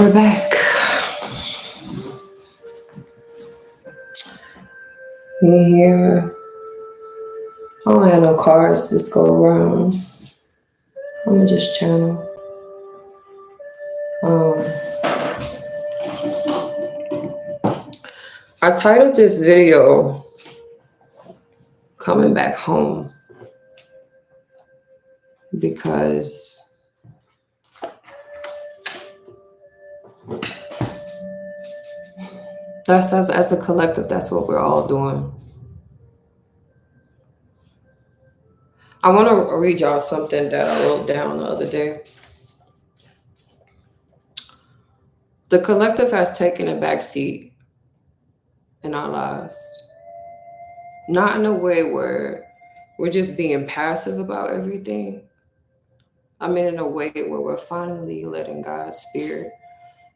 We're back. In here, I don't have no cards this go around. I'm gonna just channel. I titled this video "Coming Back Home" because that's as a collective, that's what we're all doing. I want to read y'all something that I wrote down the other day. The collective has taken a backseat in our lives. Not in a way where we're just being passive about everything. I mean, in a way where we're finally letting God's Spirit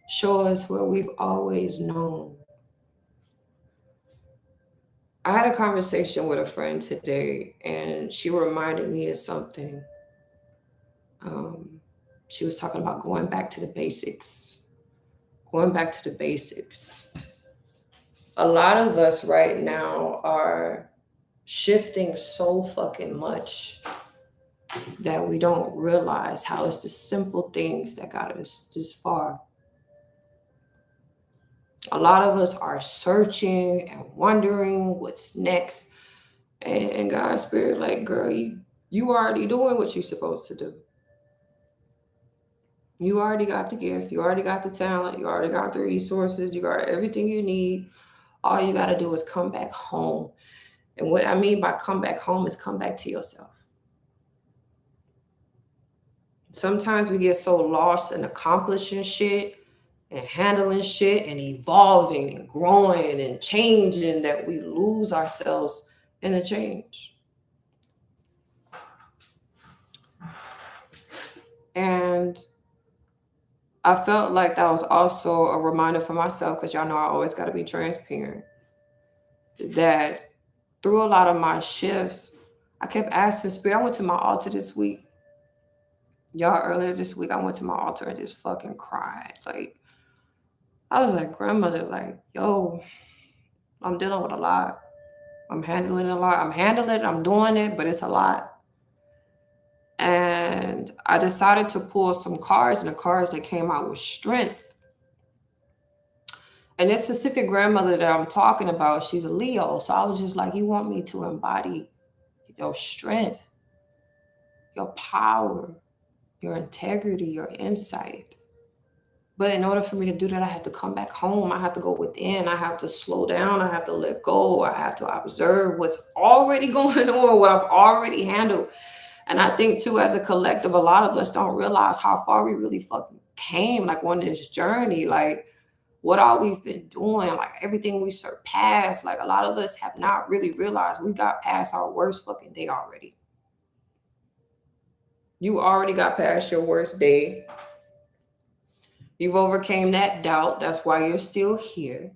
show us what we've always known. I had a conversation with a friend today, and she reminded me of something. She was talking about going back to the basics. Going back to the basics. A lot of us right now are shifting so fucking much that we don't realize how it's the simple things that got us this far. A lot of us are searching and wondering what's next. And God's Spirit, like, girl, you already doing what you're supposed to do. You already got the gift. You already got the talent. You already got the resources. You got everything you need. All you got to do is come back home. And what I mean by come back home is come back to yourself. Sometimes we get so lost in accomplishing shit and handling shit and evolving and growing and changing that we lose ourselves in the change. And I felt like that was also a reminder for myself, because y'all know I always got to be transparent, that through a lot of my shifts, I kept asking Spirit. I went to my altar this week. Y'all, earlier this week, I went to my altar and just fucking cried. Like, I was like, grandmother, like, yo, I'm dealing with a lot. I'm handling a lot. I'm doing it, but it's a lot. And I decided to pull some cards, and the cards that came out was strength. And this specific grandmother that I'm talking about, she's a Leo. So I was just like, you want me to embody your strength, your power, your integrity, your insight. But in order for me to do that, I have to come back home. I have to go within. I have to slow down. I have to let go. I have to observe what's already going on, what I've already handled. And I think, too, as a collective, a lot of us don't realize how far we really fucking came, like, on this journey. Like, what all we've been doing, like, everything we surpassed. Like, a lot of us have not really realized we got past our worst fucking day already. You already got past your worst day. You've overcame that doubt. That's why you're still here.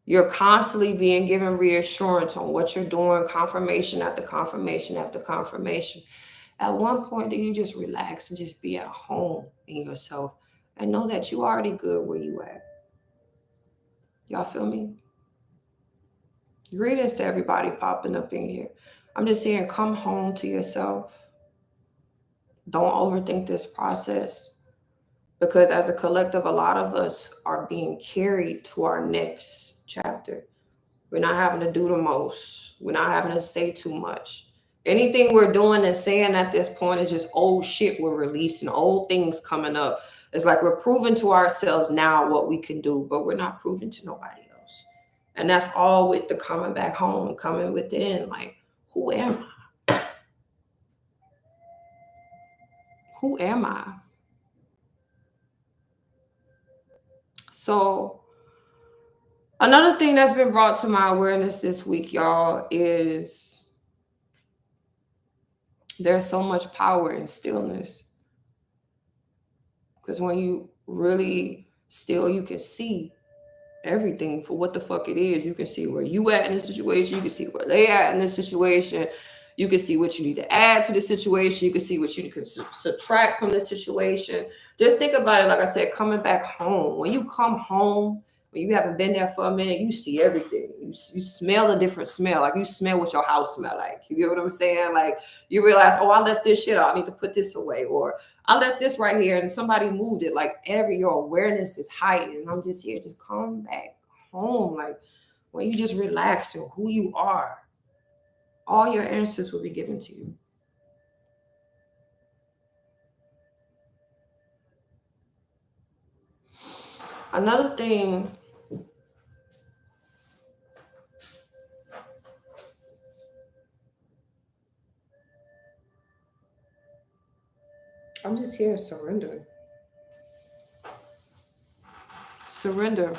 You're constantly being given reassurance on what you're doing, confirmation after confirmation after confirmation. At one point, do you just relax and just be at home in yourself and know that you already good where you at? Y'all feel me? Greetings to everybody popping up in here. I'm just saying, come home to yourself. Don't overthink this process. Because as a collective, a lot of us are being carried to our next chapter. We're not having to do the most. We're not having to say too much. Anything we're doing and saying at this point is just old shit we're releasing, old things coming up. It's like we're proving to ourselves now what we can do, but we're not proving to nobody else. And that's all with the coming back home, coming within. Like, who am I? Who am I? So another thing that's been brought to my awareness this week, y'all, is there's so much power in stillness. Because when you really still, you can see everything for what the fuck it is. You can see where you at in the situation. You can see where they at in the situation. You can see what you need to add to the situation. You can see what you can subtract from the situation. Just think about it, like I said, coming back home. When you come home, when you haven't been there for a minute, you see everything. You smell a different smell. Like you smell what your house smell like. You get what I'm saying? Like you realize, oh, I left this shit out. I need to put this away. Or I left this right here and somebody moved it. Like your awareness is heightened. I'm just here, just come back home. Like when you just relax on who you are, all your answers will be given to you. Another thing, I'm just here, surrender. Surrender.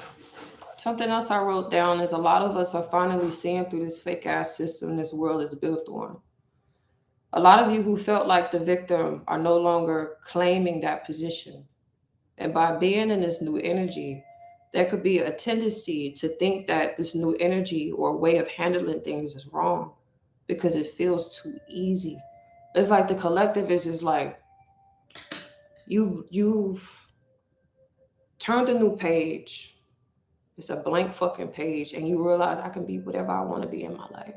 Something else I wrote down is a lot of us are finally seeing through this fake ass system this world is built on. A lot of you who felt like the victim are no longer claiming that position. And by being in this new energy, there could be a tendency to think that this new energy or way of handling things is wrong because it feels too easy. It's like the collective is just like you've turned a new page. It's a blank fucking page, and you realize I can be whatever I want to be in my life.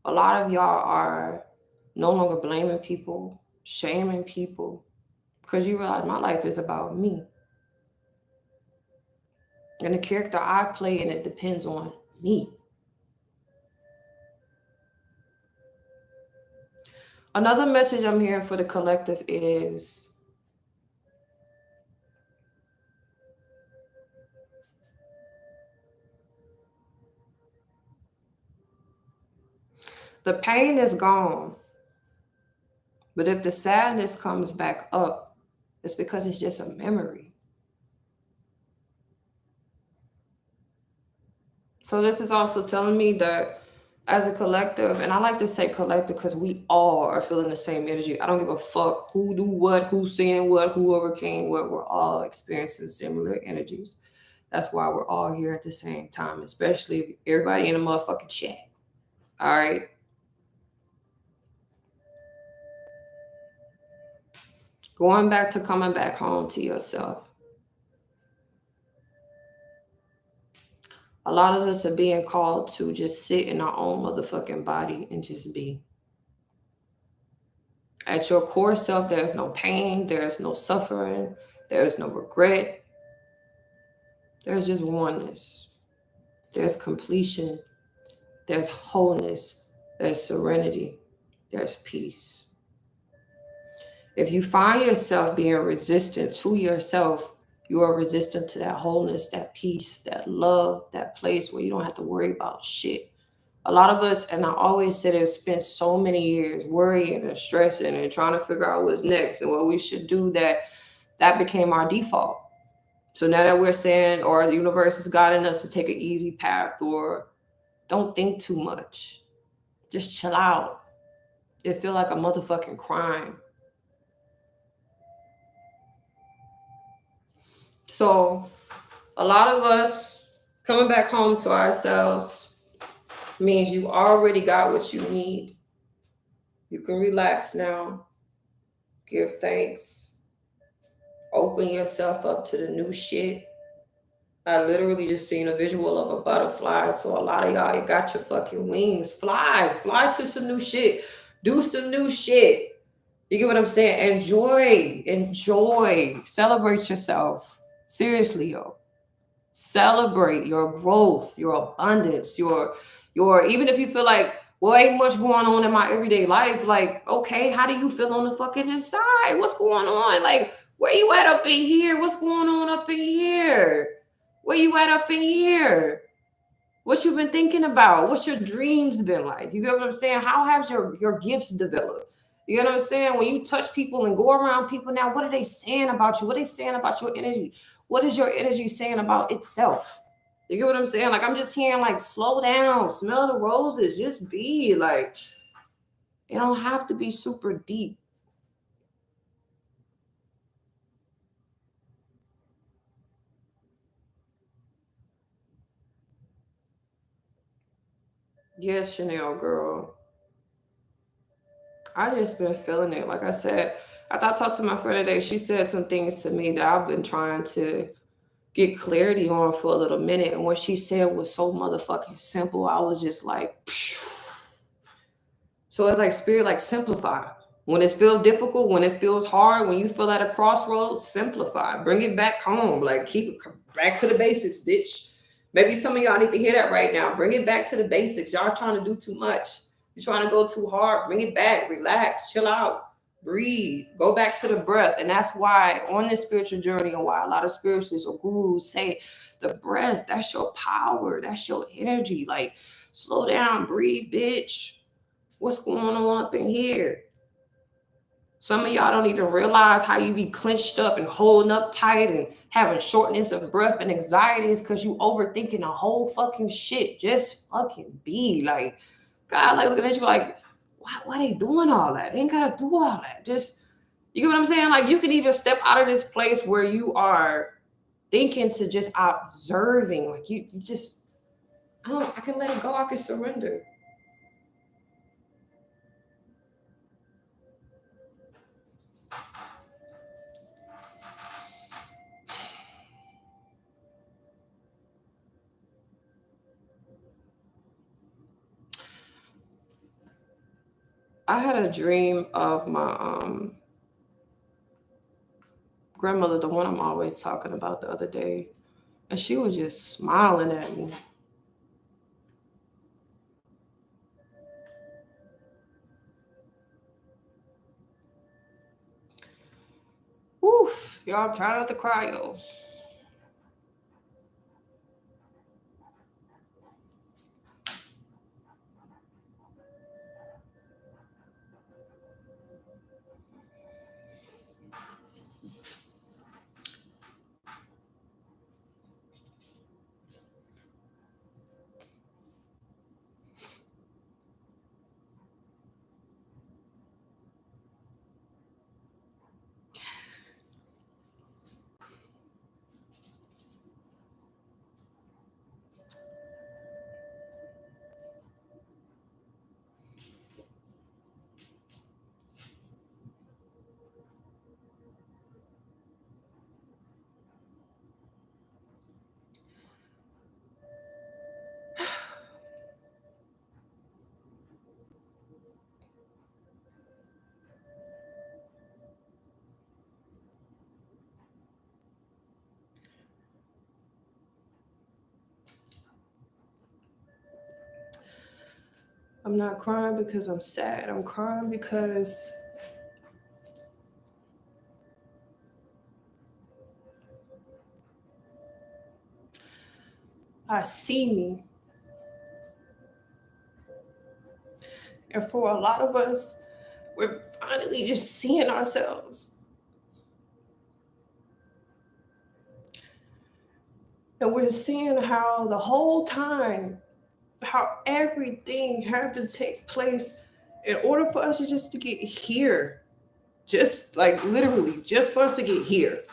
A lot of y'all are no longer blaming people, shaming people, because you realize my life is about me. And the character I play in it depends on me. Another message I'm hearing for the collective is the pain is gone. But if the sadness comes back up, it's because it's just a memory. So this is also telling me that as a collective, and I like to say collective because we all are feeling the same energy. I don't give a fuck who do what, who's saying what, who overcame what. We're all experiencing similar energies. That's why we're all here at the same time, especially everybody in the motherfucking chat. All right. Going back to coming back home to yourself. A lot of us are being called to just sit in our own motherfucking body and just be. At your core self, there's no pain, there's no suffering, there's no regret. There's just oneness. There's completion. There's wholeness. There's serenity. There's peace. If you find yourself being resistant to yourself, you are resistant to that wholeness, that peace, that love, that place where you don't have to worry about shit. A lot of us, and I always said it, spent so many years worrying and stressing and trying to figure out what's next and what we should do, that became our default. So now that we're saying, or the universe is guiding us to take an easy path, or don't think too much, just chill out. It feel like a motherfucking crime. So a lot of us coming back home to ourselves means you already got what you need. You can relax now. Give thanks. Open yourself up to the new shit. I literally just seen a visual of a butterfly. So a lot of y'all, you got your fucking wings. Fly to some new shit. Do some new shit. You get what I'm saying? Enjoy. Celebrate yourself. Seriously, yo. Celebrate your growth, your abundance, your even if you feel like, well, ain't much going on in my everyday life. Like, okay, how do you feel on the fucking inside? What's going on? Like, where you at up in here? What's going on up in here? Where you at up in here? What you been thinking about? What's your dreams been like? You get what I'm saying? How have your gifts developed? You know what I'm saying? When you touch people and go around people now, what are they saying about you? What are they saying about your energy? What is your energy saying about itself? You get what I'm saying? Like, I'm just hearing, like, slow down, smell the roses, just be like, it don't have to be super deep. Yes, Chanel girl. I just been feeling it. Like I said, after I talked to my friend today, she said some things to me that I've been trying to get clarity on for a little minute. And what she said was so motherfucking simple. I was just like, phew. So it's like spirit, like simplify. When it feels difficult, when it feels hard, when you feel at a crossroads, simplify. Bring it back home. Like keep it back to the basics, bitch. Maybe some of y'all need to hear that right now. Bring it back to the basics. Y'all trying to do too much. You're trying to go too hard. Bring it back. Relax. Chill out. Breathe. Go back to the breath. And that's why on this spiritual journey and why a lot of spiritualists or gurus say the breath, that's your power. That's your energy. Like slow down. Breathe, bitch. What's going on up in here? Some of y'all don't even realize how you be clenched up and holding up tight and having shortness of breath and anxieties because you overthinking a whole fucking shit. Just fucking be like, God, like looking at you like, why they doing all that? They ain't gotta do all that. Just, you get what I'm saying? Like you can even step out of this place where you are thinking to just observing. Like you just, I can let it go. I can surrender. I had a dream of my grandmother, the one I'm always talking about the other day, and she was just smiling at me. Oof, y'all try not to cry, yo. I'm not crying because I'm sad. I'm crying because I see me. And for a lot of us, we're finally just seeing ourselves. And we're seeing how the whole time, how everything had to take place in order for us to get here. Just like literally, just for us to get here.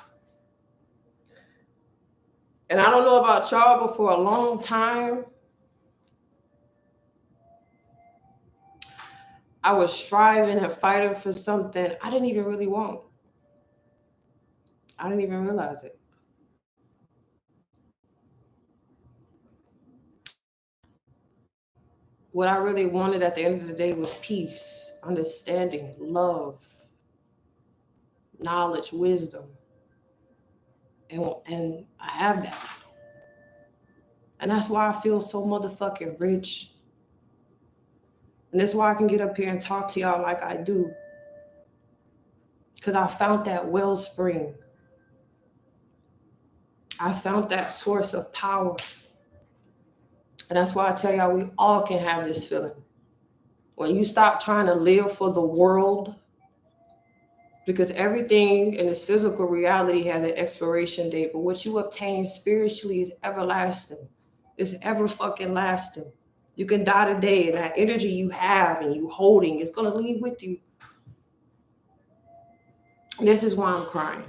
And I don't know about y'all, but for a long time, I was striving and fighting for something I didn't even really want. I didn't even realize it. What I really wanted at the end of the day was peace, understanding, love, knowledge, wisdom. And I have that. And that's why I feel so motherfucking rich. And that's why I can get up here and talk to y'all like I do. Because I found that wellspring. I found that source of power. And that's why I tell y'all we all can have this feeling. When you stop trying to live for the world, because everything in this physical reality has an expiration date, but what you obtain spiritually is everlasting. It's ever fucking lasting. You can die today, and that energy you have and you holding is gonna leave with you. This is why I'm crying.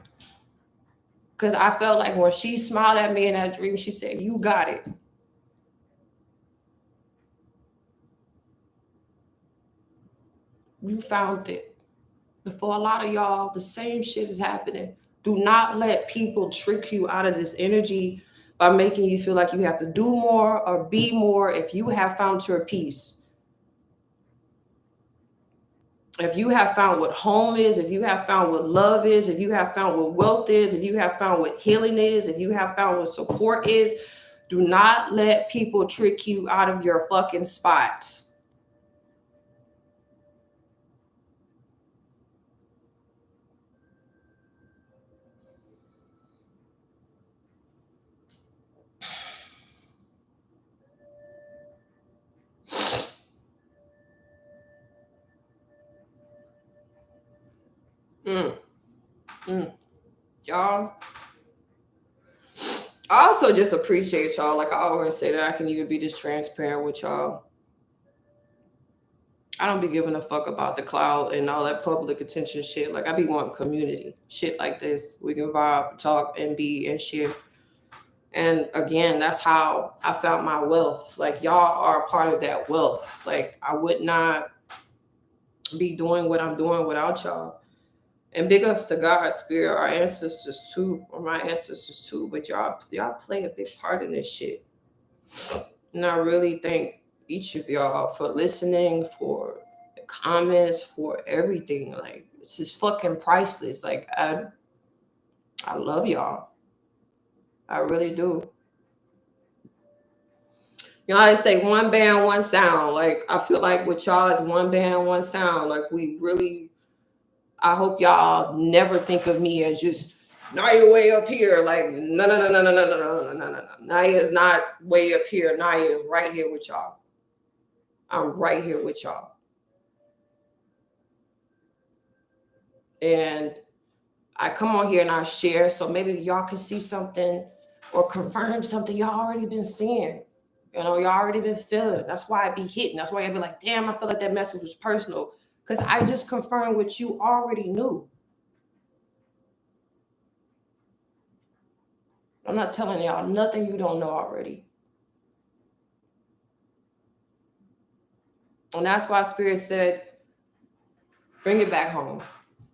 Because I felt like when she smiled at me in that dream, she said, "You got it." You found it. But for a lot of y'all, the same shit is happening. Do not let people trick you out of this energy by making you feel like you have to do more or be more if you have found your peace. If you have found what home is, if you have found what love is, if you have found what wealth is, if you have found what healing is, if you have found what support is, do not let people trick you out of your fucking spot. Mm, y'all. I also just appreciate y'all. Like I always say that I can even be just transparent with y'all. I don't be giving a fuck about the cloud and all that public attention shit. Like I be wanting community. Shit like this. We can vibe, talk, and be and shit. And again, that's how I found my wealth. Like y'all are a part of that wealth. Like I would not be doing what I'm doing without y'all. And big ups to God's spirit, our ancestors too, or my ancestors too. But y'all play a big part in this shit. And I really thank each of y'all for listening, for the comments, for everything. Like it's just fucking priceless. Like I love y'all. I really do. You know, I say one band, one sound. Like I feel like with y'all is one band, one sound. Like we really, I hope y'all never think of me as just Naya way up here. Like no. Naya is not way up here. Naya is right here with y'all. I'm right here with y'all. And I come on here and I share so maybe y'all can see something or confirm something y'all already been seeing. You know, y'all already been feeling. That's why I be hitting. That's why I be like, damn, I feel like that message was personal. Because I just confirmed what you already knew. I'm not telling y'all nothing you don't know already. And that's why Spirit said, bring it back home.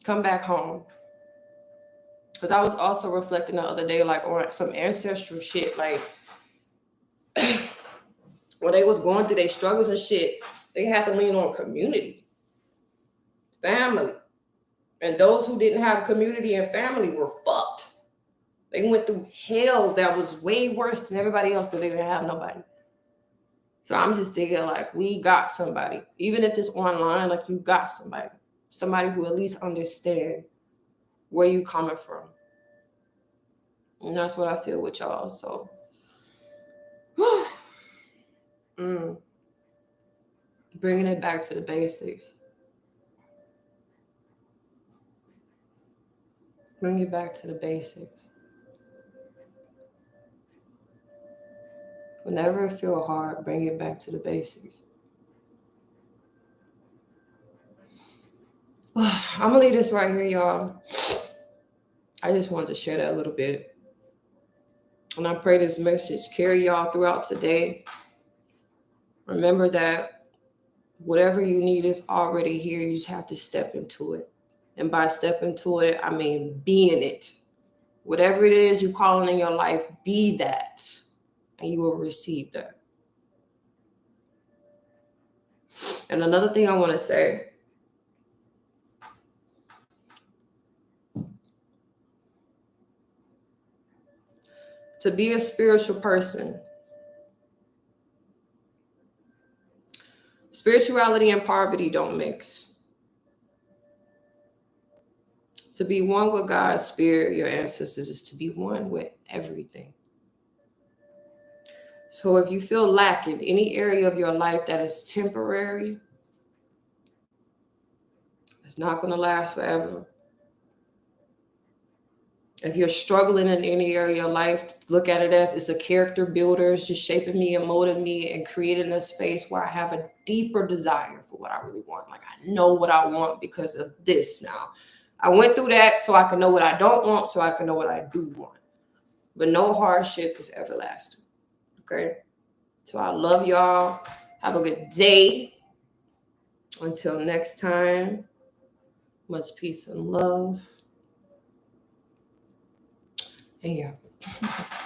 Come back home. Because I was also reflecting the other day, like on some ancestral shit, like when they was going through their struggles and shit, they had to lean on community, family. And those who didn't have community and family were fucked. They went through hell that was way worse than everybody else because they didn't have nobody. So I'm just thinking like we got somebody. Even if it's online, like you got somebody. Somebody who at least understand where you coming from. And that's what I feel with y'all. So bringing it back to the basics. Bring it back to the basics. Whenever it feel hard, bring it back to the basics. I'm gonna leave this right here, y'all. I just wanted to share that a little bit. And I pray this message carry y'all throughout today. Remember that whatever you need is already here. You just have to step into it. And by step into it, I mean be in it. Whatever it is you're calling in your life, be that. And you will receive that. And another thing I want to say, to be a spiritual person, spirituality and poverty don't mix. To be one with God's spirit, your ancestors, is to be one with everything. So if you feel lack in any area of your life that is temporary, it's not going to last forever. If you're struggling in any area of life, look at it as it's a character builder. It's just shaping me and molding me and creating a space where I have a deeper desire for what I really want. Like I know what I want because of this now. I went through that so I can know what I don't want, so I can know what I do want. But no hardship is everlasting. Okay? So I love y'all. Have a good day. Until next time, much peace and love. And yeah.